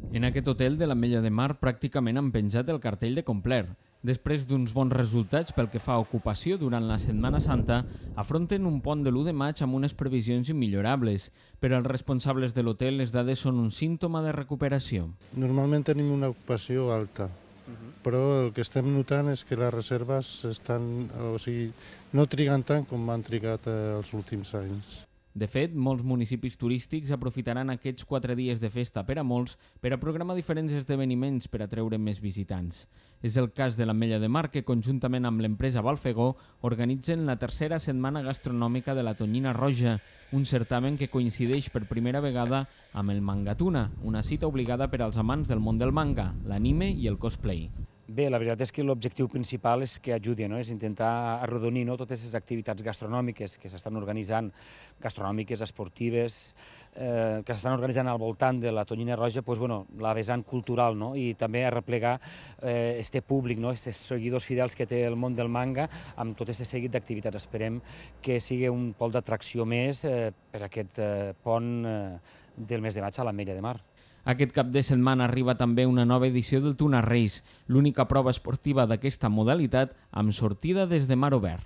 En aquest hotel de l'Ametlla de Mar pràcticament han penjat el cartell de complet. Després d'uns bons resultats pel que fa a ocupació durant la Setmana Santa, afronten un pont de l'1 de maig amb unes previsions immillorables. Per als responsables de l'hotel, les dades són un símptoma de recuperació. Normalment tenim una ocupació alta, però el que estem notant és que les reserves no triguen tant com han trigat els últims anys. De fet, molts municipis turístics aprofitaran aquests 4 dies de festa per a molts per a programar diferents esdeveniments per atreure més visitants. És el cas de l'Ametlla de Mar, que conjuntament amb l'empresa Balfegó organitzen la tercera setmana gastronòmica de la Tonyina Roja, un certamen que coincideix per primera vegada amb el Mangatuna, una cita obligada per als amants del món del manga, l'anime i el cosplay. Bé, la veritat és que l'objectiu principal és que ajudi, és intentar arrodonir totes les activitats gastronòmiques que s'estan organitzant, gastronòmiques, esportives, que s'estan organitzant al voltant de la Tonyina Roja, la vessant cultural, i també arreplegar este públic, aquests seguidors fidels que té el món del manga amb tot aquest seguit d'activitats. Esperem que sigui un pol d'atracció més per aquest pont del mes de maig a l'Ametlla de Mar. Aquest cap de setmana arriba també una nova edició del Tuna Race, l'única prova esportiva d'aquesta modalitat amb sortida des de mar obert.